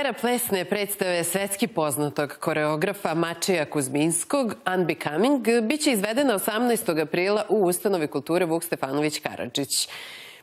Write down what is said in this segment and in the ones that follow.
Premijera plesne predstave svetski poznatog koreografa Mačeja Kuzminskog Unbecoming biće izvedena 18. aprila u Ustanovi kulture Vuk Stefanović Karadžić.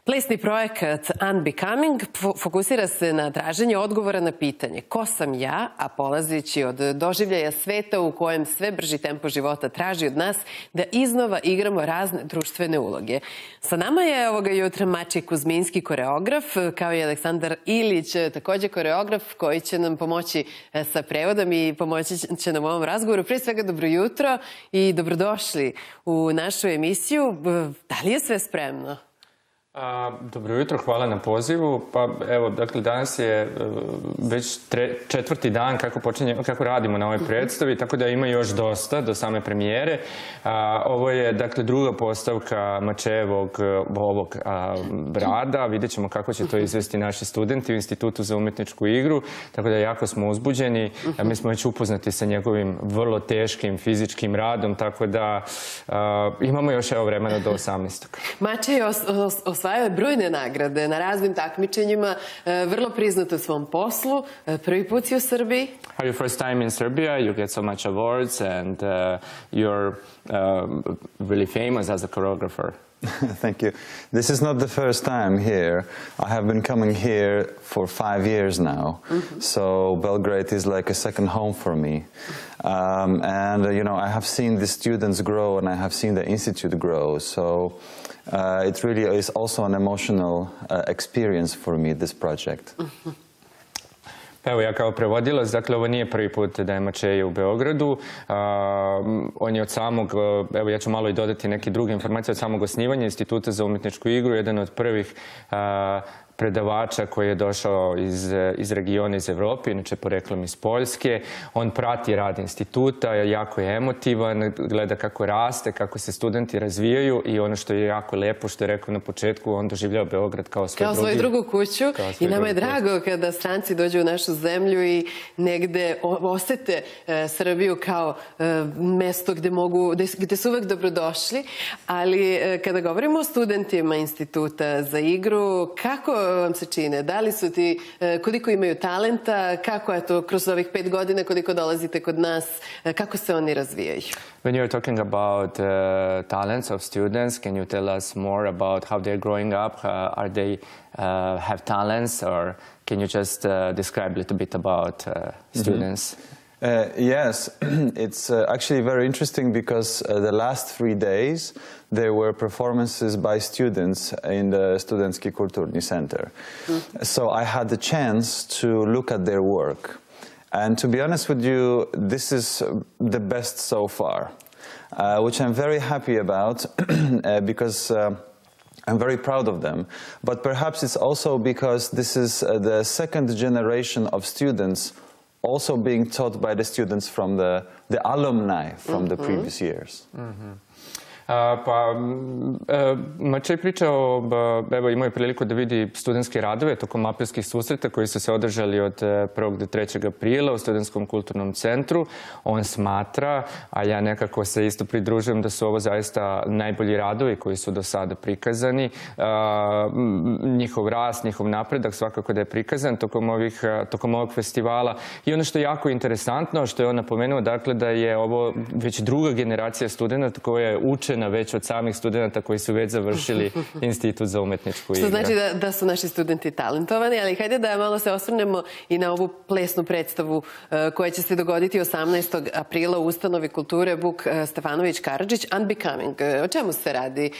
Plesni projekat Unbecoming fokusira se na traženje odgovora na pitanje ko sam ja, a polazeći od doživljaja sveta u kojem sve brži tempo života traži od nas da iznova igramo razne društvene uloge. Sa nama je ovoga jutra Mačej Kuzminski koreograf, kao i Aleksandar Ilić, takođe koreograf koji će nam pomoći sa prevodom i pomoći će nam u ovom razgovoru. Pre svega dobro jutro i dobrodošli u našu emisiju. Da li je sve spremno? Dobro jutro, hvala na pozivu. Pa evo, dakle, danas je već četvrti dan kako radimo na ovoj predstavi, tako da ima još dosta do same premijere. Ovo je, dakle, druga postavka Mačejevog ovog rada. Vidjet ćemo kako će to izvesti naši studenti u Institutu za umetničku igru, tako da jako smo uzbuđeni. Mi smo već upoznati sa njegovim vrlo teškim fizičkim radom, tako da imamo još vremena do 18. Mačej osvajao je brojne nagrade na raznim takmičenjima, vrlo priznat u svom poslu. Prvi put si u Srbiji. Are you first time in Serbia? You get so much awards and you're really famous as a choreographer. Thank you. This is not the first time here. I have been coming here for 5 years now. So Belgrade is like a second home for me. And, you know, I have seen the students grow and I have seen the institute grow. So it really is also an emotional experience for me, this project. Evo, ja kao prevodilac, dakle, ovo nije prvi put da je Mačej u Beogradu. On je od samog, evo ja ću malo i dodati neke druge informacije, od samog osnivanja Instituta za umetničku igru, jedan od prvih predavača koji je došao iz regiona, iz Evrope, inače poreklom iz Poljske. On prati rad instituta, jako je emotivan, gleda kako raste, kako se studenti razvijaju i ono što je jako lepo, što je rekao na početku, on doživljava Beograd kao svoju drugu kuću. I nama je drago kada stranci dođu u našu zemlju i negde osete Srbiju kao mesto gde su uvek dobrodošli. Ali kada govorimo o studentima Instituta za igru, kako vam se čine? Da li su ti, koliko imaju talenta, kako je to kroz ovih 5 godina, koliko dolazite kod nas, kako se oni razvijaju? When you're talking about talents of students, can you tell us more about how they're growing up? Are they have talents, or can you just describe a little bit about students? Yes, it's actually very interesting because the last 3 days there were performances by students in the Studentski Kulturni Center. So I had the chance to look at their work. And to be honest with you, this is the best so far, which I'm very happy about because I'm very proud of them. But perhaps it's also because this is the second generation of students also being taught by the students from the alumni from the previous years. Pa, Mačej pričao, evo imao je priliku da vidi studentske radove tokom aprilskih susreta koji su se održali od 1. do 3. aprila u Studentskom kulturnom centru. On smatra, a ja nekako se isto pridružujem, da su ovo zaista najbolji radovi koji su do sada prikazani. Njihov rast, njihov napredak svakako da je prikazan tokom ovog festivala. I ono što je jako interesantno, što je on napomenuo, dakle da je ovo već druga generacija studenta koja je učena već od samih studenta koji su već završili Institut za umetničku igru. Što znači da su naši studenti talentovani, ali hajde da malo se osvrnemo i na ovu plesnu predstavu koja će se dogoditi 18. aprila u Ustanovi kulture Vuk Stefanović Karadžić, Unbecoming. O čemu se radi?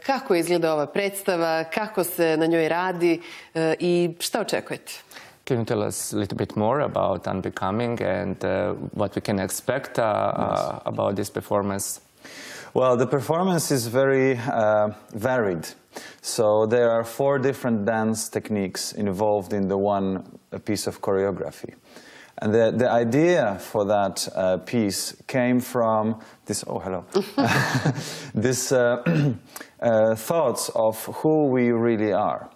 Kako izgleda ova predstava? Kako se na njoj radi? I šta očekujete? Can you tell us a little bit more about Unbecoming and what we can expect about this performance? Well, the performance is very varied. So there are 4 different dance techniques involved in the one piece of choreography. And the idea for that piece came from this, this thoughts of who we really are.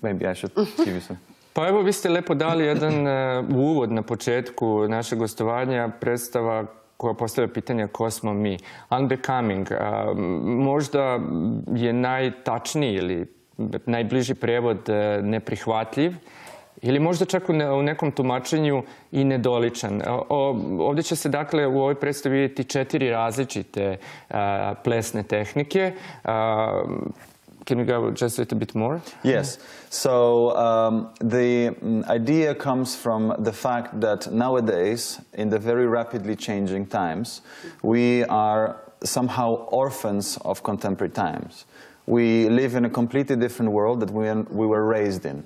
Maybe I should give you some. Pa evo, vi ste lepo dali jedan uvod na početku našeg gostovanja, predstava koja postavlja pitanja ko smo mi. Unbecoming možda je najtačniji ili najbliži prevod neprihvatljiv ili možda čak u nekom tumačenju i nedoličan. Ovdje će se dakle u ovoj predstavi vidjeti 4 različite plesne tehnike. Can we go just a little bit more? Yes. So the idea comes from the fact that nowadays, in the very rapidly changing times, we are somehow orphans of contemporary times. We live in a completely different world that we were raised in.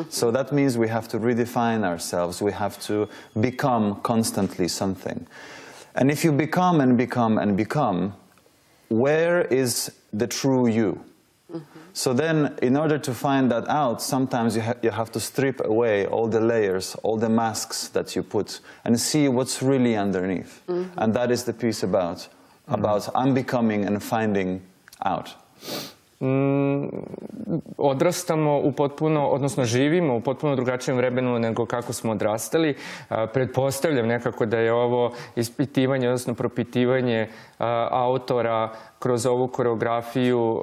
So that means we have to redefine ourselves. We have to become constantly something. And if you become and become and become, where is the true you? So then, in order to find that out, sometimes you have to strip away all the layers, all the masks that you put, and see what's really underneath. And that is the piece about unbecoming and finding out. Odrastamo u potpuno, odnosno živimo u potpuno drugačijem vremenu nego kako smo odrastali. Pretpostavljam nekako da je ovo ispitivanje, odnosno propitivanje autora kroz ovu koreografiju,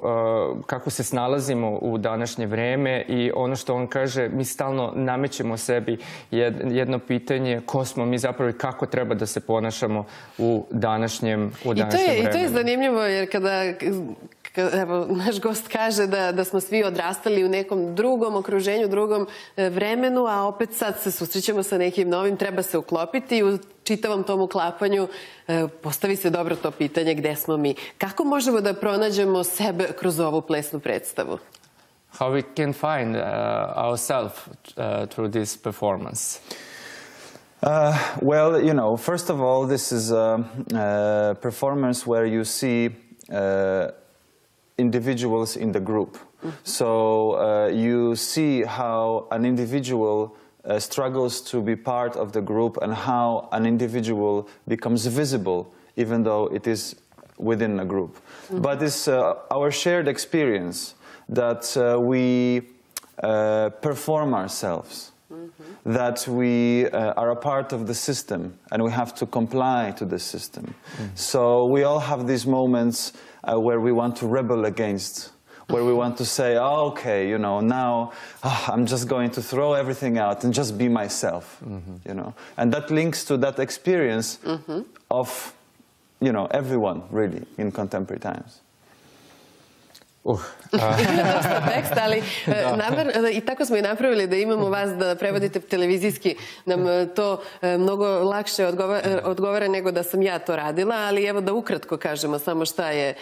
kako se snalazimo u današnje vreme i ono što on kaže, mi stalno namećemo sebi jedno pitanje, ko smo mi zapravo i kako treba da se ponašamo u današnjem vremenu. I to je zanimljivo jer kada evo, naš gost kaže da smo svi odrastali u nekom drugom okruženju, drugom vremenu, a opet sad se susrećemo sa nekim novim, treba se uklopiti i u čitavom tom uklapanju postavi se dobro to pitanje gde smo mi. Kako možemo da pronađemo sebe kroz ovu plesnu predstavu? How we can find ourselves through this performance? Well, you know, first of all, this is a performance where you see individuals in the group. So you see how an individual struggles to be part of the group and how an individual becomes visible even though it is within a group. But it's our shared experience that we perform ourselves, that we are a part of the system and we have to comply to the system. So we all have these moments where we want to rebel against, where we want to say, oh, okay, you know, now I'm just going to throw everything out and just be myself, you know. And that links to that experience of, you know, everyone really in contemporary times. Dosta teksta, ali i tako smo i napravili da imamo vas da prevodite televizijski. Nam to mnogo lakše odgovara nego da sam ja to radila, ali evo da ukratko kažemo samo šta je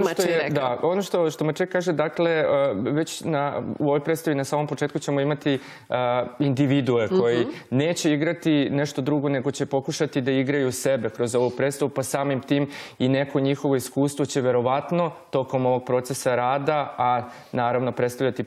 Mačej rekao. Da, ono što Mačej kaže, dakle, već u ovoj predstavi na samom početku ćemo imati individue koji neće igrati nešto drugo, nego će pokušati da igraju sebe kroz ovu predstavu, pa samim tim i neko njihovo iskustvo će verovatno tokom ovog procesa rada, a naravno predstaviti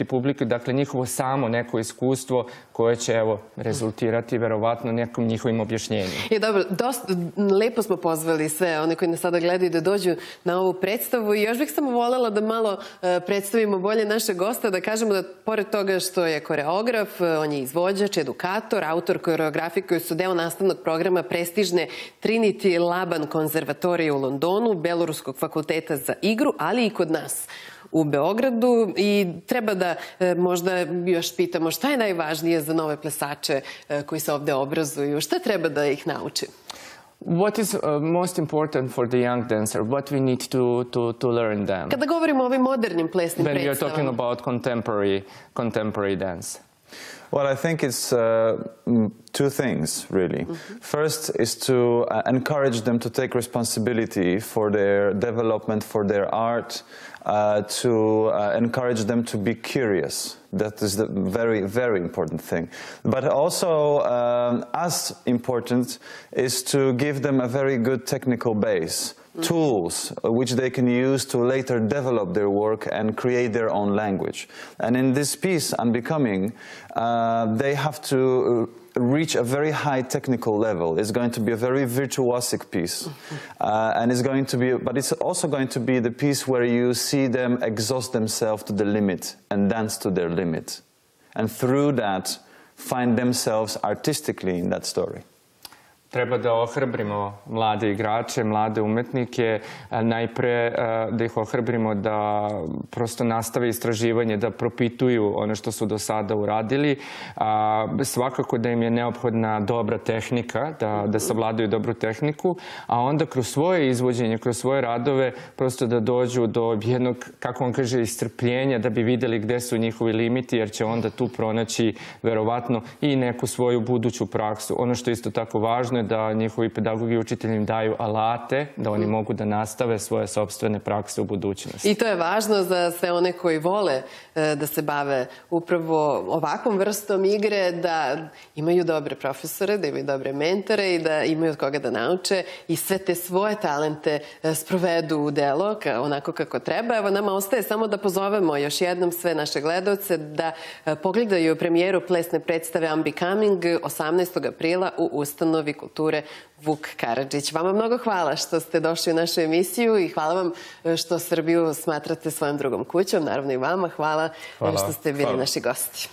publiku, dakle njihovo samo neko iskustvo koje će, evo, rezultirati verovatno nekom njihovim objašnjenjem. Dobro, dosta lepo smo pozvali sve one koji nas sada gledaju da dođu na ovu predstavu i još bih samo voljela da malo predstavimo bolje naše gosta, da kažemo da pored toga što je koreograf, on je izvođač, edukator, autor koreografije koji su deo nastavnog programa prestižne Trinity Laban konzervatorije u Londonu, Beloruskog fakulteta za igru, ali i kod nas u Beogradu i treba da možda još pitamo šta je najvažnije za nove plesače koji se ovde obrazuju, šta treba da ih nauči? What is most important for the young dancer? What we need to learn them? Kada govorimo o ovim modernim plesnim predstavama. When we are talking predstavama. about contemporary dance. Well, I think it's two things, really. First is to encourage them to take responsibility for their development, for their art, to encourage them to be curious. That is the very, very important thing. But also, as important, is to give them a very good technical base. Tools which they can use to later develop their work and create their own language. And in this piece, Unbecoming, they have to reach a very high technical level. It's going to be a very virtuosic piece. And it's going to be, but it's also going to be the piece where you see them exhaust themselves to the limit and dance to their limit. And through that, find themselves artistically in that story. treba da ohrabrimo mlade igrače, mlade umetnike, najpre da ih ohrabrimo da prosto nastave istraživanje, da propituju ono što su do sada uradili. Svakako da im je neophodna dobra tehnika, da savladaju dobru tehniku, a onda kroz svoje izvođenje, kroz svoje radove, prosto da dođu do jednog, kako on kaže, iscrpljenja, da bi videli gde su njihovi limiti, jer će onda tu pronaći verovatno i neku svoju buduću praksu. Ono što je isto tako važno je da njihovi pedagogi i učitelji im daju alate, da oni mogu da nastave svoje sopstvene prakse u budućnosti. I to je važno za sve one koji vole da se bave upravo ovakvom vrstom igre, da imaju dobre profesore, da imaju dobre mentore i da imaju od koga da nauče i sve te svoje talente sprovedu u delo onako kako treba. Evo, nama ostaje samo da pozovemo još jednom sve naše gledalce da pogledaju premijeru plesne predstave Unbecoming 18. aprila u ustanovi kulture Vuk Karadžić. Vama mnogo hvala što ste došli u našu emisiju i hvala vam što Srbiju smatrate svojom drugom kućom. Naravno i vama hvala što ste bili naši gosti.